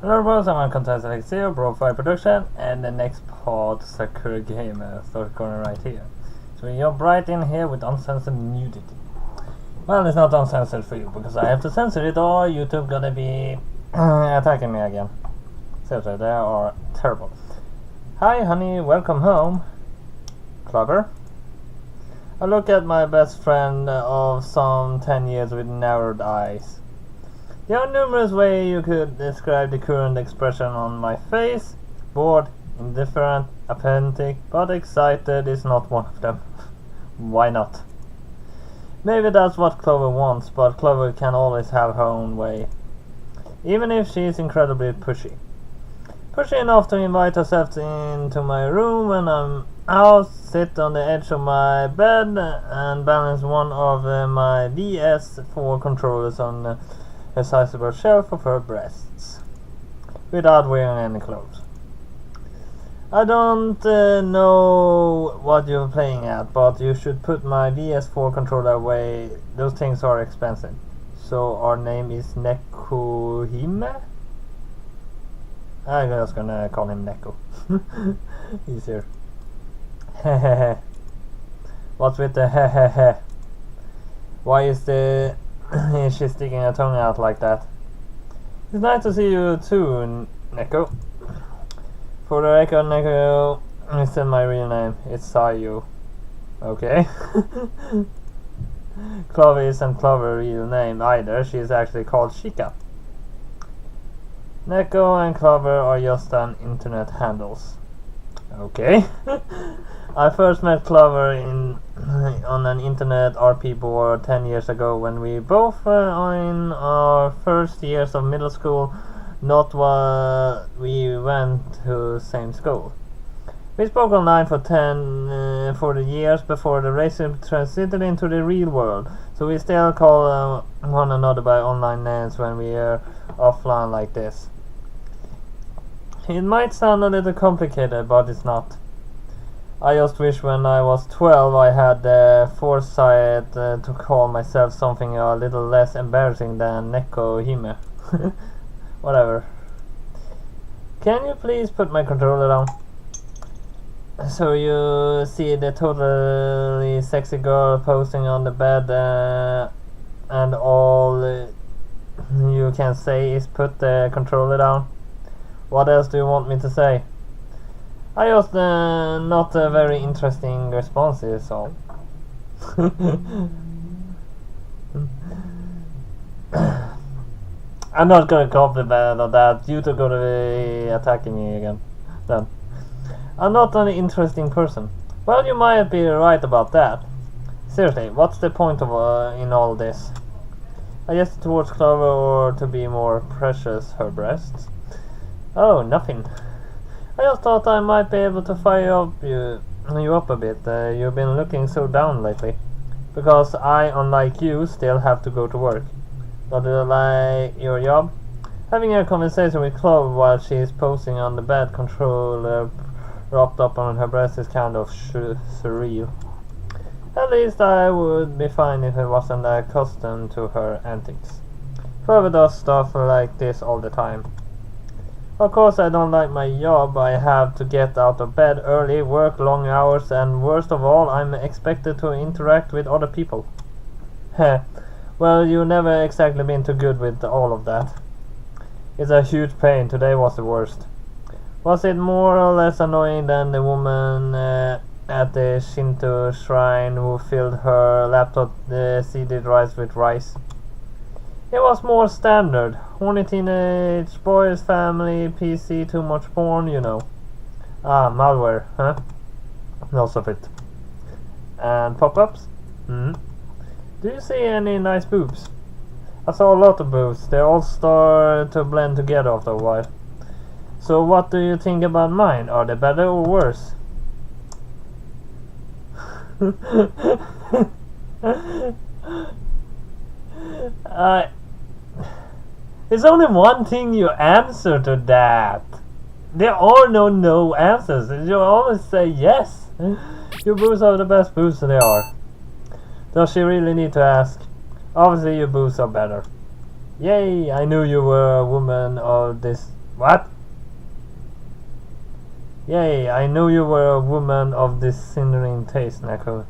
Hello, bros. I'm on Contestant X0, Profile Production, and the next part, Sakura game, start corner right here. So we jump right in here with uncensored nudity. Well, it's not uncensored for you, because I have to censor it or YouTube gonna be attacking me again. Seriously, they are terrible. Hi, honey, welcome home. Clever. I look at my best friend of some 10 years with narrowed eyes. There are numerous ways you could describe the current expression on my face. Bored, indifferent, apathetic, but excited is not one of them. Why not? Maybe that's what Clover wants, but Clover can always have her own way. Even if she is incredibly pushy. Pushy enough to invite herself into my room when I'm out, sit on the edge of my bed and balance one of my VS4 controllers on a sizable shelf of her breasts, without wearing any clothes. I don't know what you're playing at, but you should put my VS4 controller away. Those things are expensive. So our name is Nekohime? I'm just gonna call him Neko. Easier. Hehehe. What's with the hehehe? Why is she sticking her tongue out like that? It's nice to see you too, Neko. For the record, Neko isn't my real name. It's Sayu. Okay. Clover isn't Clover's real name either. She is actually called Shika. Neko and Clover are just an internet handles. Okay. I first met Clover on an internet RP board 10 years ago when we both were in our first years of middle school, not while we went to same school. We spoke online for the years before the racism transited into the real world, so we still call one another by online names when we are offline like this. It might sound a little complicated, but it's not. I just wish when I was 12 I had the foresight to call myself something a little less embarrassing than Neko Hime. Whatever. Can you please put my controller down? So you see the totally sexy girl posting on the bed and all you can say is put the controller down? What else do you want me to say? I just not a very interesting response is so. I'm not gonna compliment on that. You two gonna be attacking me again. Then I'm not an interesting person. Well, you might be right about that. Seriously, what's the point of in all this? I guess towards Clover or to be more precious her breasts. Oh, nothing. I just thought I might be able to fire you up a bit. You've been looking so down lately. Because I, unlike you, still have to go to work. Not do you like your job? Having a conversation with Clover while she is posing on the bed controller propped up on her breast is kind of surreal. At least I would be fine if it wasn't accustomed to her antics. Clover does stuff like this all the time. Of course I don't like my job. I have to get out of bed early, work long hours, and worst of all, I'm expected to interact with other people. Heh. Well, you've never exactly been too good with all of that. It's a huge pain. Today was the worst. Was it more or less annoying than the woman at the Shinto shrine who filled her laptop CD drives with rice? It was more standard. Horny teenage boys, family, PC, too much porn, you know. Ah, malware, huh? Lots of it. And pop-ups? Do you see any nice boobs? I saw a lot of boobs. They all start to blend together after a while. So what do you think about mine? Are they better or worse? There's only one thing you answer to that. There are no answers. You always say yes. Your boobs are the best boobs they are. Does she really need to ask? Obviously your boobs are better. Yay, I knew you were a woman of this What? Yay, I knew you were a woman of this sindering taste, Neko.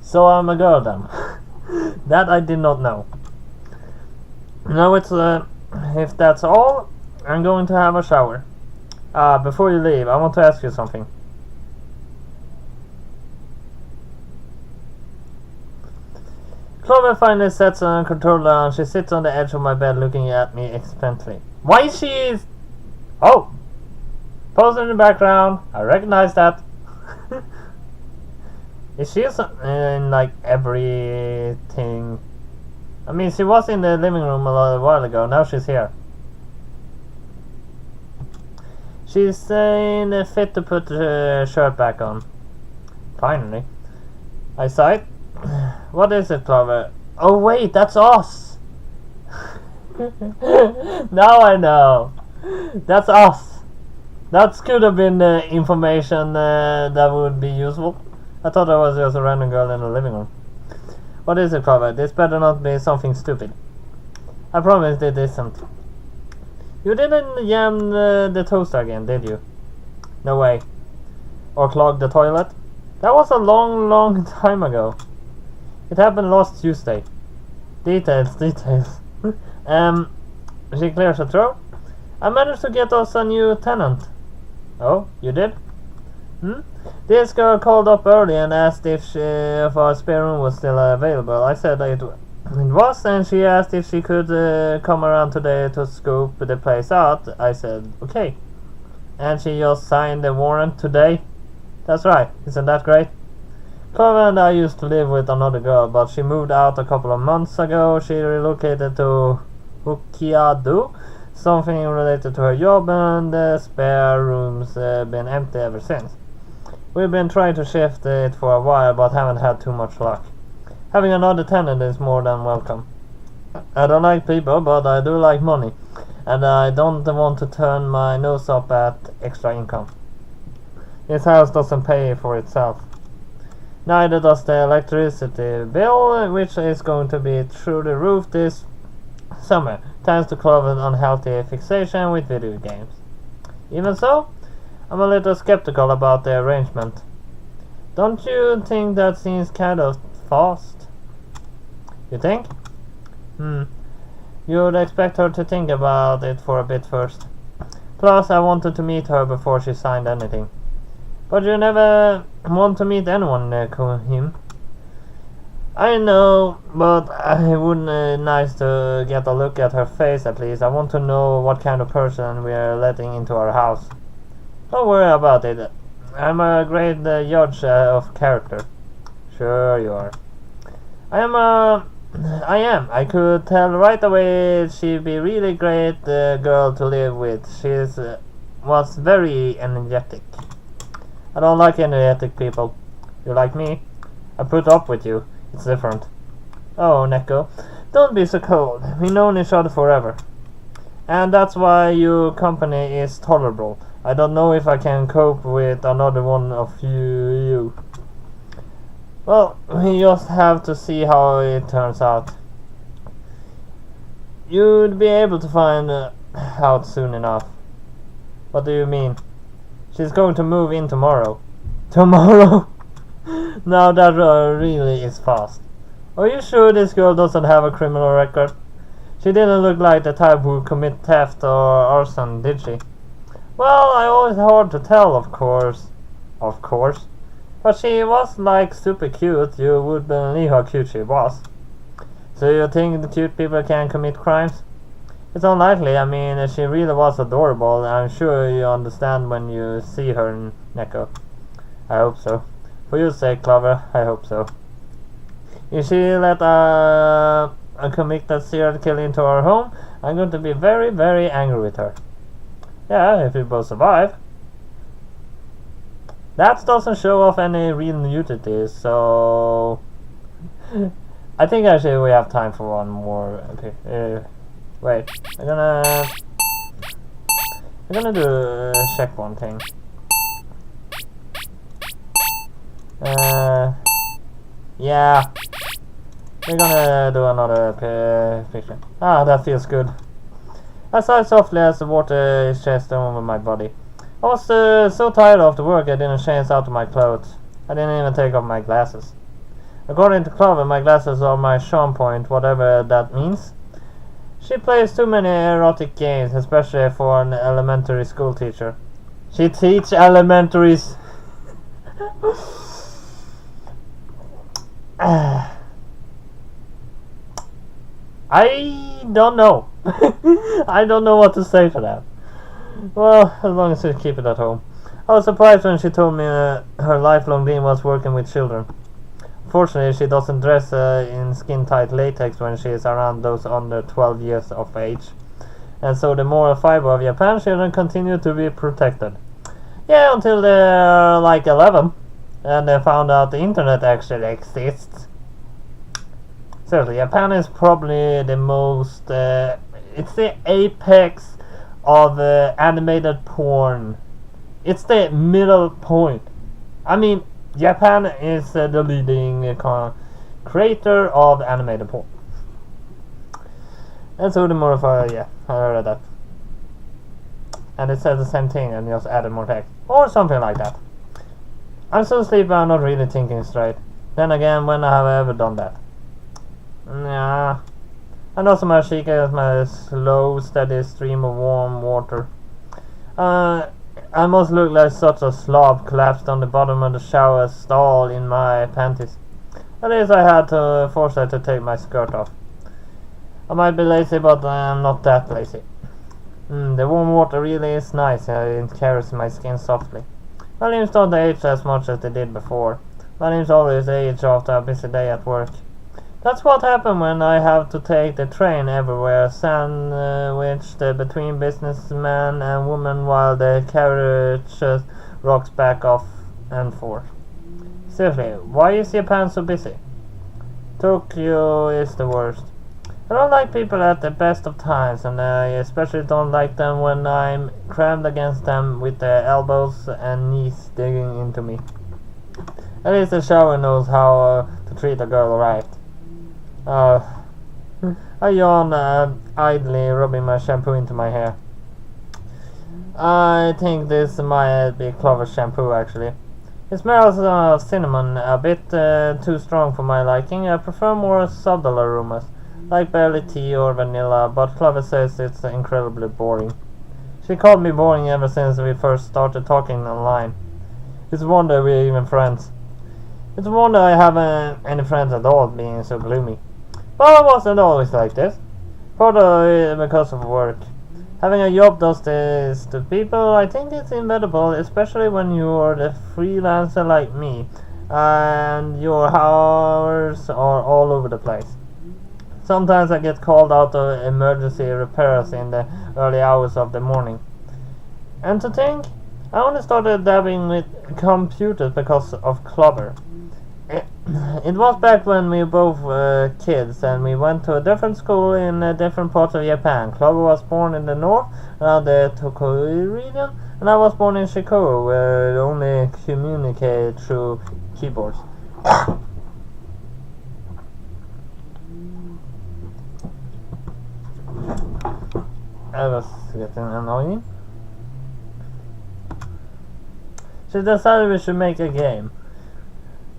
So I'm a girl then. That I did not know. Now it's, if that's all, I'm going to have a shower. Before you leave, I want to ask you something. Clover finally sets on her controller and she sits on the edge of my bed looking at me expectantly. Why is she... Oh! Poster in the background. I recognize that. Is she in like everything? I mean, she was in the living room a while ago. Now she's here. She's in a fit to put the shirt back on. Finally. I sighed. What is it, Clover? Oh wait, that's us! Now I know! That's us! That could have been information that would be useful. I thought I was just a random girl in the living room. What is it, Clover? This better not be something stupid. I promise it isn't. You didn't jam the toaster again, did you? No way. Or clog the toilet? That was a long time ago. It happened last Tuesday. Details. She clears her throat. I managed to get us a new tenant. Oh, you did? This girl called up early and asked if our spare room was still available. I said it was, and she asked if she could come around today to scope the place out. I said, okay. And she just signed the warrant today. That's right. Isn't that great? Clover and I used to live with another girl, but she moved out a couple of months ago. She relocated to Hokkaido, something related to her job, and the spare room's been empty ever since. We've been trying to shift it for a while, but haven't had too much luck. Having another tenant is more than welcome. I don't like people, but I do like money, and I don't want to turn my nose up at extra income. This house doesn't pay for itself. Neither does the electricity bill, which is going to be through the roof this summer, thanks to Clover's unhealthy fixation with video games. Even so, I'm a little skeptical about the arrangement. Don't you think that seems kind of fast? You think? You'd expect her to think about it for a bit first. Plus, I wanted to meet her before she signed anything. But you never want to meet anyone, Kohim. I know, but it would be nice to get a look at her face at least. I want to know what kind of person we are letting into our house. Don't worry about it. I'm a great judge of character. Sure you are. I am. I could tell right away she'd be really great girl to live with. She's was very energetic. I don't like energetic people. You like me? I put up with you. It's different. Oh, Neko, don't be so cold. We've known each other forever. And that's why your company is tolerable. I don't know if I can cope with another one of you. Well, we just have to see how it turns out. You'd be able to find out soon enough. What do you mean? She's going to move in tomorrow. Tomorrow? Now that really is fast. Are you sure this girl doesn't have a criminal record? She didn't look like the type who commit theft or arson, did she? Well, I always hard to tell, of course. Of course. But she was like super cute. You would believe how cute she was. So you think the cute people can commit crimes? It's unlikely. I mean, she really was adorable. I'm sure you understand when you see her, Neko. I hope so. For your sake, Clover, I hope so. If she let a convicted serial killer into our home, I'm going to be very, very angry with her. Yeah, if we both survive. That doesn't show off any real nudity, so... I think actually we have time for one more. Okay, wait. I'm gonna do check one thing. Yeah. We're gonna do another picture. Ah, that feels good. I sighed softly as the water chased over my body. I was so tired after work I didn't change out of my clothes. I didn't even take off my glasses. According to Clover, my glasses are my charm point, whatever that means. She plays too many erotic games, especially for an elementary school teacher. She teaches elementaries. I don't know. I don't know what to say for that. Well, as long as she keep it at home. I was surprised when she told me her lifelong dream was working with children. Fortunately, she doesn't dress in skin-tight latex when she is around those under 12 years of age. And so the moral fiber of Japan children continue to be protected. Yeah, until they're like 11. And they found out the internet actually exists. Seriously, Japan is probably the most... it's the apex of animated porn. It's the middle point. I mean, Japan is the leading creator of animated porn. And so the modifier, yeah, I heard that. And it says the same thing and just added more text. Or something like that. I'm so sleepy I'm not really thinking straight. Then again, when have I ever done that? Nah. And also my shika is my slow, steady stream of warm water. I must look like such a slob collapsed on the bottom of the shower stall in my panties. At least I had to force her to take my skirt off. I might be lazy, but I'm not that lazy. The warm water really is nice. It carries my skin softly. My limbs don't age as much as they did before. My limbs always age after a busy day at work. That's what happens when I have to take the train everywhere, sandwiched between businessman and woman while the carriage rocks back off and forth. Seriously, why is Japan so busy? Tokyo is the worst. I don't like people at the best of times, and I especially don't like them when I'm crammed against them with their elbows and knees digging into me. At least the shower knows how to treat a girl right. I yawn idly, rubbing my shampoo into my hair. I think this might be Clover shampoo, actually. It smells of cinnamon, a bit too strong for my liking. I prefer more subtle aromas, like barley tea or vanilla, but Clover says it's incredibly boring. She called me boring ever since we first started talking online. It's a wonder we're even friends. It's a wonder I haven't any friends at all, being so gloomy. But I wasn't always like this. Partly because of work. Having a job does this to people. I think it's inevitable, especially when you're the freelancer like me, and your hours are all over the place. Sometimes I get called out of emergency repairs in the early hours of the morning. And to think, I only started dabbing with computers because of Clover. It was back when we both were kids and we went to a different school in a different part of Japan. Clover was born in the north, around the Tokyo region, and I was born in Chicago, where we only communicate through keyboards. That was getting annoying. She decided we should make a game.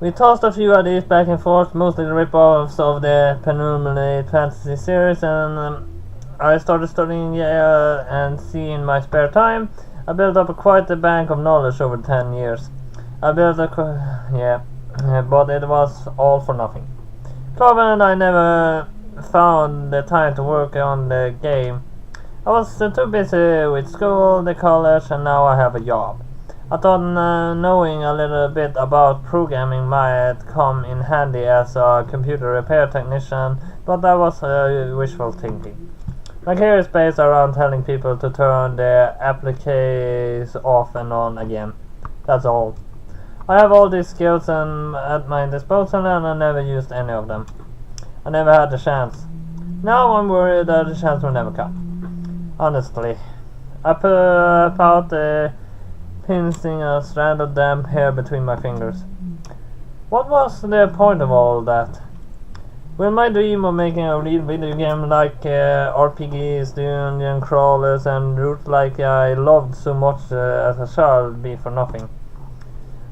We tossed a few ideas back and forth, mostly the rip-offs of the Penultimate Fantasy series, and I started studying and see in my spare time. I built up quite a bank of knowledge over 10 years. I built but it was all for nothing. Clover and I never found the time to work on the game. I was too busy with school, the college, and now I have a job. I thought knowing a little bit about programming might come in handy as a computer repair technician, but that was wishful thinking. My career is based around telling people to turn their applications off and on again. That's all. I have all these skills at my disposal and I never used any of them. I never had the chance. Now I'm worried that the chance will never come. Honestly. I put out pincing a strand of damp hair between my fingers. What was the point of all that? Well, my dream of making a real video game like RPGs, dungeon crawlers, and routes like I loved so much as a child be for nothing.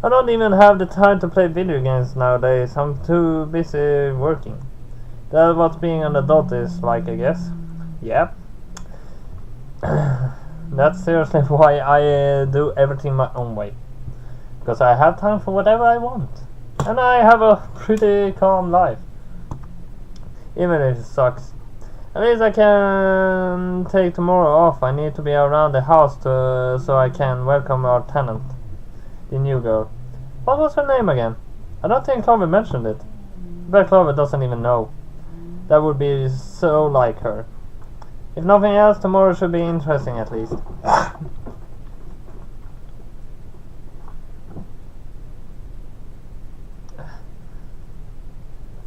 I don't even have the time to play video games nowadays. I'm too busy working. That's what being an adult is like, I guess. Yep. That's seriously why I do everything my own way. Because I have time for whatever I want. And I have a pretty calm life. Even if it sucks. At least I can take tomorrow off. I need to be around the house so I can welcome our tenant. The new girl. What was her name again? I don't think Clover mentioned it. But Clover doesn't even know. That would be so like her. If nothing else, tomorrow should be interesting at least.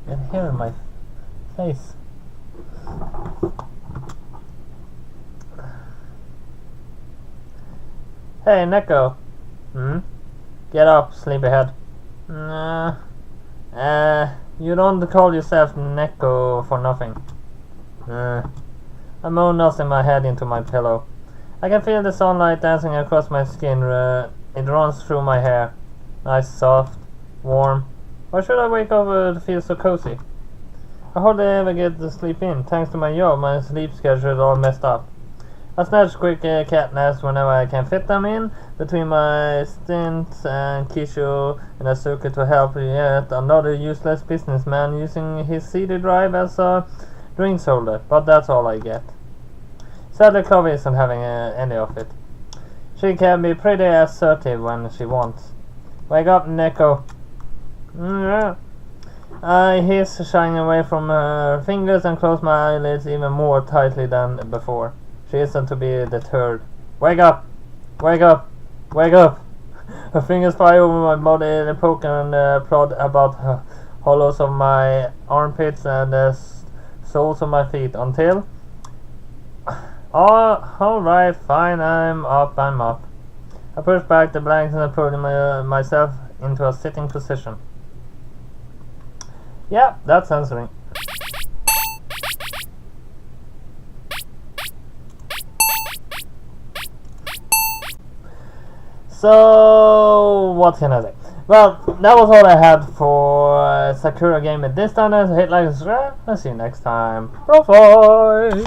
Get hair in my face. Hey, Neko. Get up, sleepyhead. You don't call yourself Neko for nothing. I moan nothing my head into my pillow. I can feel the sunlight dancing across my skin. It runs through my hair. Nice, soft, warm. Why should I wake up to feel so cozy? I hardly ever get to sleep in. Thanks to my job, my sleep schedule is all messed up. I snatch quick cat naps whenever I can fit them in, between my stints and Kisho and Asuka to help yet another useless businessman using his CD drive as a drink holder, but that's all I get. Sadly, Chloe isn't having any of it. She can be pretty assertive when she wants. Wake up, Neko. I hiss, shying away from her fingers and close my eyelids even more tightly than before. She isn't to be deterred. Wake up! Wake up! Wake up! Her fingers fly over my body, poke and prod about the hollows of my armpits and the soles of my feet until... alright, fine, I'm up. I push back the blankets and put myself into a sitting position. Yeah, that's answering. So, what can I say? Well, that was all I had for Sakura game at this time. Hit like and subscribe. I'll see you next time. Bye.